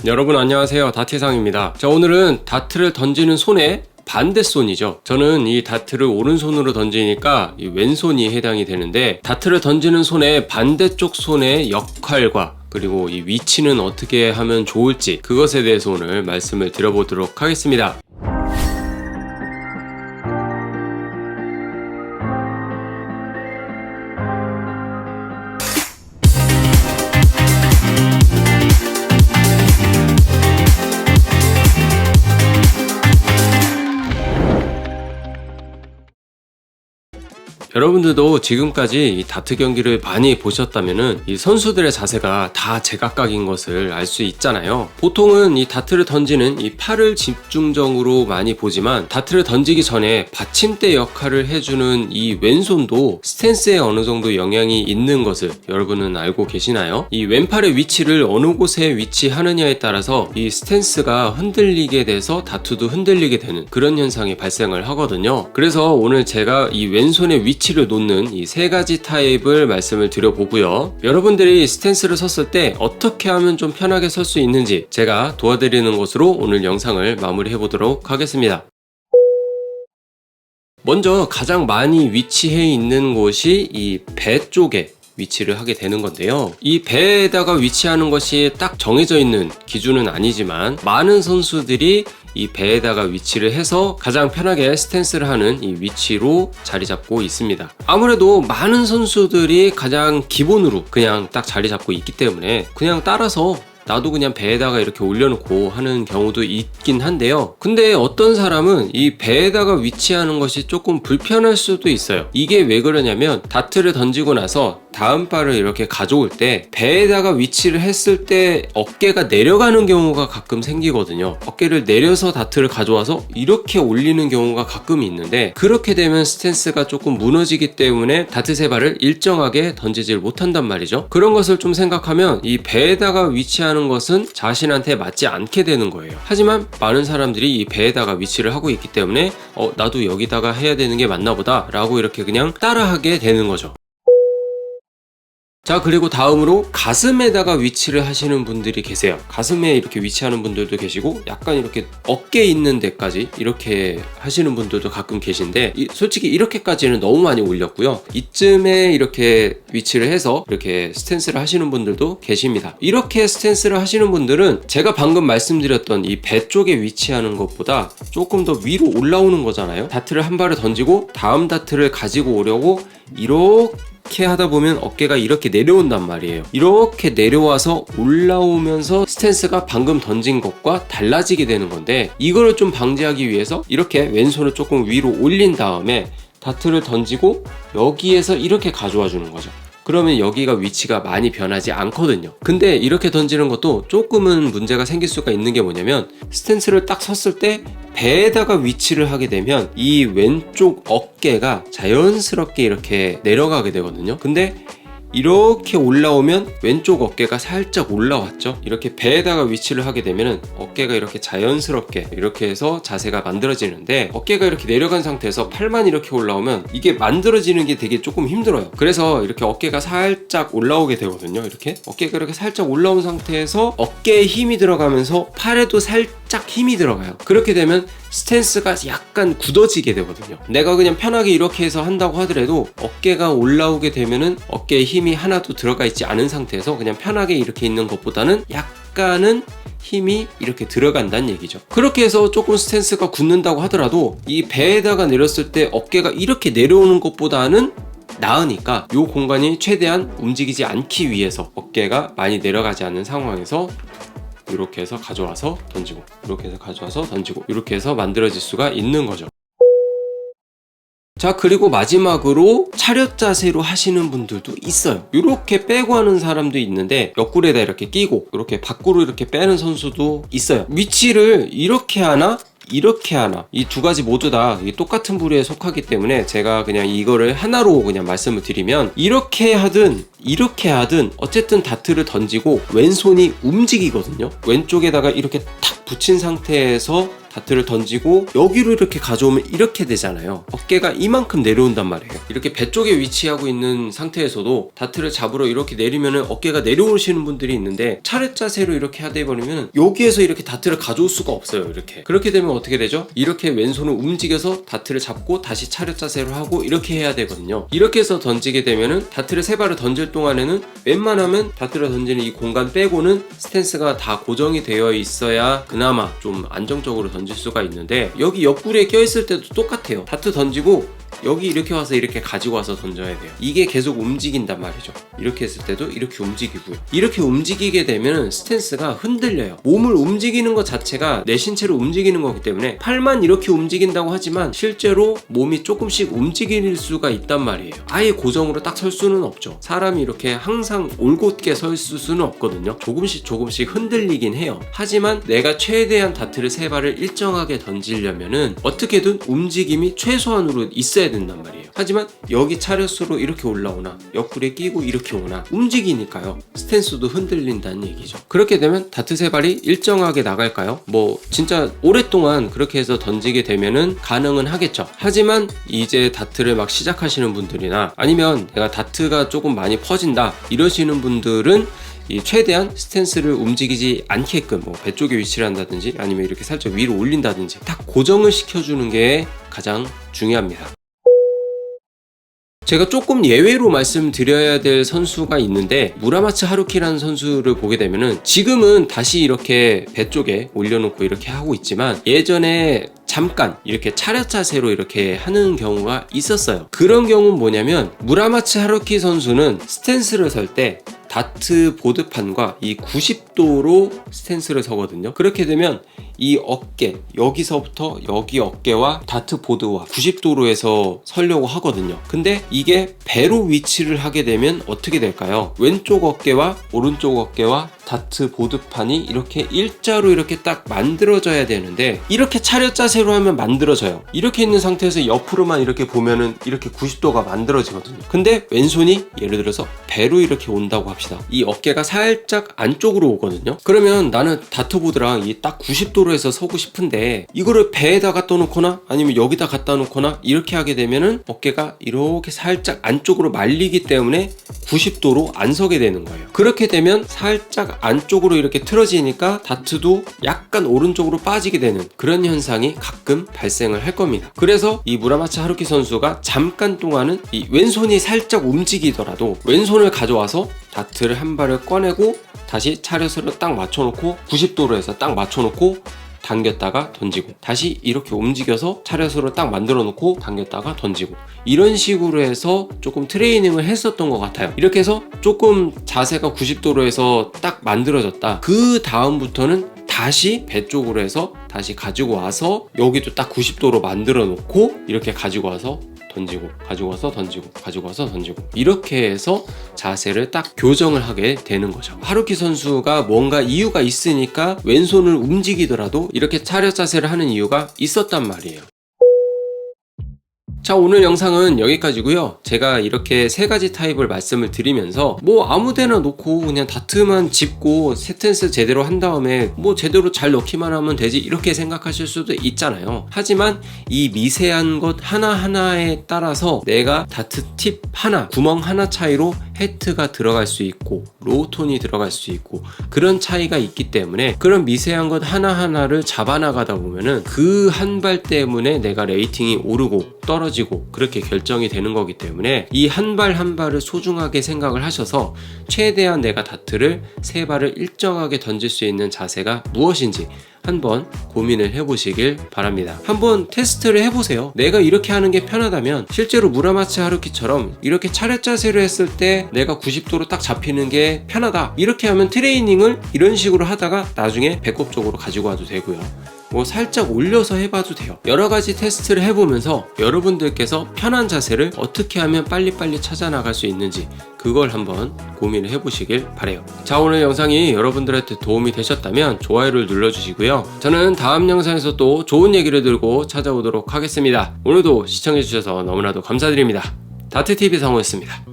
여러분 안녕하세요, 다트상입니다. 자, 오늘은 다트를 던지는 손의 반대손이죠. 저는 이 다트를 오른손으로 던지니까 이 왼손이 해당이 되는데, 다트를 던지는 손의 반대쪽 손의 역할과 그리고 이 위치는 어떻게 하면 좋을지, 그것에 대해서 오늘 말씀을 드려보도록 하겠습니다. 여러분들도 지금까지 이 다트 경기를 많이 보셨다면은 이 선수들의 자세가 다 제각각인 것을 알 수 있잖아요. 보통은 이 다트를 던지는 이 팔을 집중적으로 많이 보지만, 다트를 던지기 전에 받침대 역할을 해주는 이 왼손도 스탠스에 어느 정도 영향이 있는 것을 여러분은 알고 계시나요? 이 왼팔의 위치를 어느 곳에 위치하느냐에 따라서 이 스탠스가 흔들리게 돼서 다투도 흔들리게 되는 그런 현상이 발생을 하거든요. 그래서 오늘 제가 이 왼손의 위치를 놓는 이 세 가지 타입을 말씀을 드려보고요. 여러분들이 스탠스를 섰을 때 어떻게 하면 좀 편하게 설 수 있는지 제가 도와드리는 것으로 오늘 영상을 마무리해 보도록 하겠습니다. 먼저 가장 많이 위치해 있는 곳이 이 배 쪽에 위치를 하게 되는 건데요. 이 배에다가 위치하는 것이 딱 정해져 있는 기준은 아니지만, 많은 선수들이 이 배에다가 위치를 해서 가장 편하게 스탠스를 하는 이 위치로 자리 잡고 있습니다. 아무래도 많은 선수들이 가장 기본으로 그냥 딱 자리 잡고 있기 때문에 그냥 따라서 나도 그냥 배에다가 이렇게 올려놓고 하는 경우도 있긴 한데요. 근데 어떤 사람은 이 배에다가 위치하는 것이 조금 불편할 수도 있어요. 이게 왜 그러냐면, 다트를 던지고 나서 다음 발을 이렇게 가져올 때 배에다가 위치를 했을 때 어깨가 내려가는 경우가 가끔 생기거든요. 어깨를 내려서 다트를 가져와서 이렇게 올리는 경우가 가끔 있는데, 그렇게 되면 스탠스가 조금 무너지기 때문에 다트 세 발을 일정하게 던지질 못한단 말이죠. 그런 것을 좀 생각하면 이 배에다가 위치하는 것은 자신한테 맞지 않게 되는 거예요. 하지만 많은 사람들이 이 배에다가 위치를 하고 있기 때문에 나도 여기다가 해야 되는 게 맞나 보다 라고 이렇게 그냥 따라하게 되는 거죠. 자, 그리고 다음으로 가슴에다가 위치를 하시는 분들이 계세요. 가슴에 이렇게 위치하는 분들도 계시고, 약간 이렇게 어깨 있는 데까지 이렇게 하시는 분들도 가끔 계신데, 솔직히 이렇게까지는 너무 많이 올렸고요. 이쯤에 이렇게 위치를 해서 이렇게 스탠스를 하시는 분들도 계십니다. 이렇게 스탠스를 하시는 분들은 제가 방금 말씀드렸던 이 배 쪽에 위치하는 것보다 조금 더 위로 올라오는 거잖아요. 다트를 한 발을 던지고 다음 다트를 가지고 오려고 이렇게 하다 보면 어깨가 이렇게 내려온단 말이에요. 이렇게 내려와서 올라오면서 스탠스가 방금 던진 것과 달라지게 되는 건데, 이거를 좀 방지하기 위해서 이렇게 왼손을 조금 위로 올린 다음에 다트를 던지고 여기에서 이렇게 가져와 주는 거죠. 그러면 여기가 위치가 많이 변하지 않거든요. 근데 이렇게 던지는 것도 조금은 문제가 생길 수가 있는 게 뭐냐면, 스탠스를 딱 섰을 때 배에다가 위치를 하게 되면 이 왼쪽 어깨가 자연스럽게 이렇게 내려가게 되거든요. 근데 이렇게 올라오면 왼쪽 어깨가 살짝 올라왔죠. 이렇게 배에다가 위치를 하게 되면 어깨가 이렇게 자연스럽게 이렇게 해서 자세가 만들어지는데, 어깨가 이렇게 내려간 상태에서 팔만 이렇게 올라오면 이게 만들어지는 게 되게 조금 힘들어요. 그래서 이렇게 어깨가 살짝 올라오게 되거든요. 이렇게 어깨가 이렇게 살짝 올라온 상태에서 어깨에 힘이 들어가면서 팔에도 살짝 힘이 들어가요. 그렇게 되면 스탠스가 약간 굳어지게 되거든요. 내가 그냥 편하게 이렇게 해서 한다고 하더라도 어깨가 올라오게 되면은 어깨에 힘이 하나도 들어가 있지 않은 상태에서 그냥 편하게 이렇게 있는 것보다는 약간은 힘이 이렇게 들어간다는 얘기죠. 그렇게 해서 조금 스탠스가 굳는다고 하더라도 이 배에다가 내렸을 때 어깨가 이렇게 내려오는 것보다는 나으니까 이 공간이 최대한 움직이지 않기 위해서 어깨가 많이 내려가지 않는 상황에서 이렇게 해서 가져와서 던지고, 이렇게 해서 가져와서 던지고, 이렇게 해서 만들어질 수가 있는 거죠. 자, 그리고 마지막으로 차렷 자세로 하시는 분들도 있어요. 이렇게 빼고 하는 사람도 있는데, 옆구리에다 이렇게 끼고 이렇게 밖으로 이렇게 빼는 선수도 있어요. 위치를 이렇게 하나 이렇게 하나, 이 두 가지 모두 다 똑같은 부류에 속하기 때문에 제가 그냥 이거를 하나로 그냥 말씀을 드리면, 이렇게 하든 이렇게 하든 어쨌든 다트를 던지고 왼손이 움직이거든요. 왼쪽에다가 이렇게 탁 붙인 상태에서 다트를 던지고 여기로 이렇게 가져오면 이렇게 되잖아요. 어깨가 이만큼 내려온단 말이에요. 이렇게 배 쪽에 위치하고 있는 상태에서도 다트를 잡으러 이렇게 내리면은 어깨가 내려오시는 분들이 있는데 차렷 자세로 이렇게 하다 버리면 여기에서 이렇게 다트를 가져올 수가 없어요. 이렇게 그렇게 되면 어떻게 되죠? 이렇게 왼손을 움직여서 다트를 잡고 다시 차렷 자세로 하고 이렇게 해야 되거든요. 이렇게 해서 던지게 되면은 다트를 세 발을 던질 동안에는 웬만하면 다트를 던지는 이 공간 빼고는 스탠스가 다 고정이 되어 있어야 그나마 좀 안정적으로 던질 수가 있는데, 여기 옆구리에 껴있을 때도 똑같아요. 다트 던지고 여기 이렇게 와서 이렇게 가지고 와서 던져야 돼요. 이게 계속 움직인단 말이죠. 이렇게 했을 때도 이렇게 움직이고요. 이렇게 움직이게 되면 스탠스가 흔들려요. 몸을 움직이는 것 자체가 내 신체를 움직이는 거기 때문에 팔만 이렇게 움직인다고 하지만 실제로 몸이 조금씩 움직일 수가 있단 말이에요. 아예 고정으로 딱 설 수는 없죠. 사람이 이렇게 항상 올곧게 설 수는 없거든요. 조금씩 흔들리긴 해요. 하지만 내가 최대한 다트를 세 발을 일정하게 던지려면은 어떻게든 움직임이 최소한으로 있어야 된단 말이에요. 하지만 여기 차렷으로 이렇게 올라오나 옆구리에 끼고 이렇게 오나 움직이니까요. 스탠스도 흔들린다는 얘기죠. 그렇게 되면 다트 세 발이 일정하게 나갈까요? 뭐 진짜 오랫동안 그렇게 해서 던지게 되면은 가능은 하겠죠. 하지만 이제 다트를 막 시작하시는 분들이나 아니면 내가 다트가 조금 많이 퍼진다 이러시는 분들은 최대한 스탠스를 움직이지 않게끔 뭐 배 쪽에 위치를 한다든지 아니면 이렇게 살짝 위로 올린다든지 딱 고정을 시켜주는 게 가장 중요합니다. 제가 조금 예외로 말씀드려야 될 선수가 있는데, 무라마츠 하루키라는 선수를 보게 되면은 지금은 다시 이렇게 배 쪽에 올려놓고 이렇게 하고 있지만 예전에 잠깐 이렇게 차렷 자세로 이렇게 하는 경우가 있었어요. 그런 경우는 뭐냐면 무라마츠 하루키 선수는 스탠스를 설 때 다트 보드판과 이 90도로 스탠스를 서거든요. 그렇게 되면 이 어깨, 여기서부터 여기 어깨와 다트 보드와 90도로 해서 서려고 하거든요. 근데 이게 배로 위치를 하게 되면 어떻게 될까요? 왼쪽 어깨와 오른쪽 어깨와 다트 보드판이 이렇게 일자로 이렇게 딱 만들어져야 되는데 이렇게 차렷 자세로 하면 만들어져요. 이렇게 있는 상태에서 옆으로만 이렇게 보면은 이렇게 90도가 만들어지거든요. 근데 왼손이 예를 들어서 배로 이렇게 온다고 합시다. 이 어깨가 살짝 안쪽으로 오거든요. 그러면 나는 다트 보드랑 이 딱 90도로 해서 서고 싶은데 이거를 배에다 갖다 놓거나 아니면 여기다 갖다 놓거나 이렇게 하게 되면은 어깨가 이렇게 살짝 안쪽으로 말리기 때문에 90도로 안 서게 되는 거예요. 그렇게 되면 살짝 안쪽으로 이렇게 틀어지니까 다트도 약간 오른쪽으로 빠지게 되는 그런 현상이 가끔 발생을 할 겁니다. 그래서 이 무라마츠 하루키 선수가 잠깐 동안은 이 왼손이 살짝 움직이더라도 왼손을 가져와서 다트를 한 발을 꺼내고 다시 차렷으로 딱 맞춰놓고 90도로 해서 딱 맞춰놓고 당겼다가 던지고 다시 이렇게 움직여서 차렷으로 딱 만들어 놓고 당겼다가 던지고 이런 식으로 해서 조금 트레이닝을 했었던 것 같아요. 이렇게 해서 조금 자세가 90도로 해서 딱 만들어졌다. 그 다음부터는 다시 배 쪽으로 해서 다시 가지고 와서 여기도 딱 90도로 만들어 놓고 이렇게 가지고 와서 던지고 가지고 와서 던지고 가지고 와서 던지고 이렇게 해서 자세를 딱 교정을 하게 되는 거죠. 하루키 선수가 뭔가 이유가 있으니까 왼손을 움직이더라도 이렇게 차렷 자세를 하는 이유가 있었단 말이에요. 자, 오늘 영상은 여기까지고요. 제가 이렇게 세 가지 타입을 말씀을 드리면서 뭐 아무데나 놓고 그냥 다트만 짚고 스탠스 제대로 한 다음에 뭐 제대로 잘 넣기만 하면 되지 이렇게 생각하실 수도 있잖아요. 하지만 이 미세한 것 하나하나에 따라서 내가 다트 팁 하나, 구멍 하나 차이로 헤트가 들어갈 수 있고 로우톤이 들어갈 수 있고 그런 차이가 있기 때문에 그런 미세한 것 하나하나를 잡아나가다 보면은 그 한 발 때문에 내가 레이팅이 오르고 떨어지고 그렇게 결정이 되는 거기 때문에 이 한 발 한 발을 소중하게 생각을 하셔서 최대한 내가 다트를 세 발을 일정하게 던질 수 있는 자세가 무엇인지 한번 고민을 해보시길 바랍니다. 한번 테스트를 해보세요. 내가 이렇게 하는 게 편하다면 실제로 무라마츠 하루키처럼 이렇게 차렷 자세로 했을 때 내가 90도로 딱 잡히는 게 편하다. 이렇게 하면 트레이닝을 이런 식으로 하다가 나중에 배꼽 쪽으로 가지고 와도 되고요. 뭐 살짝 올려서 해봐도 돼요. 여러가지 테스트를 해보면서 여러분들께서 편한 자세를 어떻게 하면 빨리빨리 찾아 나갈 수 있는지 그걸 한번 고민을 해보시길 바래요. 자, 오늘 영상이 여러분들한테 도움이 되셨다면 좋아요를 눌러주시고요. 저는 다음 영상에서 또 좋은 얘기를 들고 찾아오도록 하겠습니다. 오늘도 시청해주셔서 너무나도 감사드립니다. 다트TV 성우였습니다.